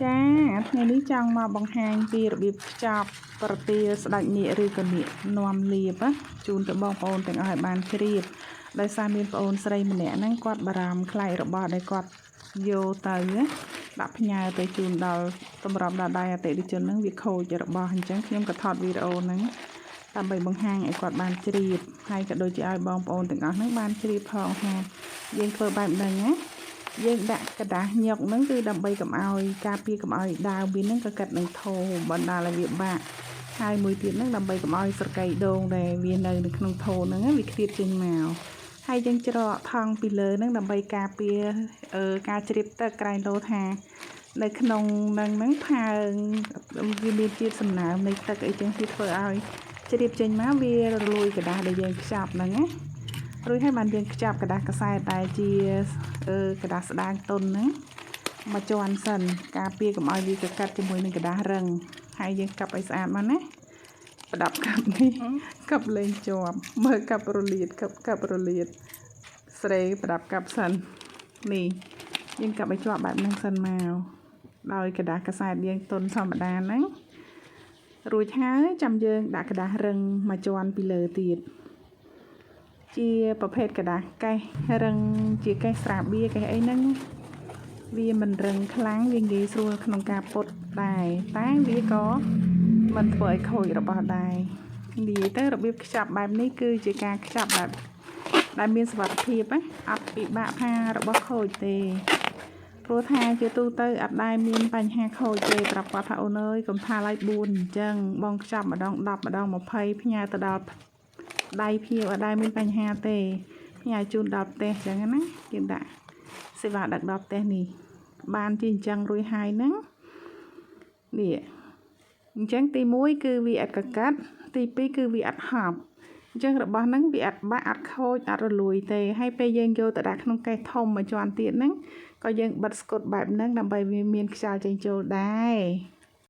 ចាថ្ងៃនេះចង់មកបង្ហាញពីរបៀបខ្ចប់ប្រទាលស្ដាច់នាគឬក៏នាគនាំលាភជូនទៅបងប្អូនទាំងអស់ឲ្យបានជ្រាបដោយសារមានប្អូនស្រីម្នាក់ហ្នឹងគាត់បារម្ភខ្លាចរបស់ដែលគាត់យកទៅដាក់ផ្ញើទៅជូនដល់តម្រាប់ដល់ដៃអតិថិជនហ្នឹងវាខូចរបស់អញ្ចឹងខ្ញុំក៏ថតវីដេអូហ្នឹងដើម្បីបង្ហាញឲ្យគាត់បានជ្រាបហើយក៏ដូចជាឲ្យបងប្អូនទាំងអស់ហ្នឹងបានជ្រាបផងថាយើងធ្វើបែបហ្នឹងណាយើងដាក់กระดาษញុកហ្នឹងគឺដើម្បីកុំឲ្យការពារកុំឲ្យដើមវាហ្នឹងក៏កាត់នឹងធូរបណ្ដាលឲ្យវាបាក់ហើយមួយទៀតហ្នឹងដើម្បីកុំឲ្យស្រកីដូងដែលវានៅក្នុងធូរហ្នឹងវាឃ្លាតចេញមកហើយយើងច្រកថង់ពីលើហ្នឹងដើម្បីការពារការជ្រាបទឹកក្រែងលោថានៅក្នុងហ្នឹងផើងវាមានជាតិសំណើមនៃទឹកអីចឹងវាធ្វើឲ្យជ្រាបចេញមកវារលួយកระดาษដែលយើងខ្ចប់ហ្នឹងណារួចហើយបានយើងខ្ចប់กระดาษកសែតដែលជាกระดาษស្ដាងទុនហ្នឹងមកជាន់សិនការពារកុំឲ្យវាកាត់ជាមួយនឹងกระดาษរឹងហើយយើងកាប់ឲ្យស្អាតមកណាប្រដាប់កាប់នេះកាប់លេងជាប់មើលកាប់រលាតកាប់រលាតស្រេប្រដាប់កាប់សិននេះយើងកាប់ឲ្យជាប់បែបហ្នឹងសិនមកដោយកระดาษកសែតយើងទុនធម្មតាហ្នឹងរួចហើយចាំយើងដាក់กระดาษរឹងមកជាន់ពីលើទៀតជាប្រភេទกระดาษកេះរឹងជាកេះស្រាបៀរកេះអីហ្នឹងវាមិនរឹងខ្លាំងវាងាយស្រួលក្នុងការពុតដែរតែវាក៏មិនធ្វើឲ្យខូចរបស់ដែរនិយាយទៅរបៀបខ្ចប់បែបនេះគឺជាការខ្ចប់បែបដែលមានសុវត្ថិភាពណាអត់ពិបាកថារបស់ខូចទេព្រោះថាជាទូទៅអត់ដែលមានបញ្ហាខូចទេប្រាប់គាត់ថាអូនអើយកុំថាឡើយ4អញ្ចឹងបងខ្ចប់ម្ដង10ម្ដង20ផ្ញើទៅដល់ដៃភៀវអត់ដែលមានបញ្ហាទេផ្ញើជូនដល់ផ្ទះអញ្ចឹងណាគេដាក់សេវាដឹកដល់ផ្ទះនេះបានជាអញ្ចឹងរួចហើយហ្នឹងនេះអញ្ចឹងទី1គឺវាអត់កកាត់ទី2គឺវាអត់ហប់អញ្ចឹងរបស់ហ្នឹងវាអត់បាក់អត់ខូចអត់រលួយទេហើយពេលយើងយកទៅដាក់ក្នុងកេះធំមួយជាន់ទៀតហ្នឹងក៏យើងបិទស្កុតបែបហ្នឹងដើម្បីវាមានខ្យល់ចេញចូលដែរ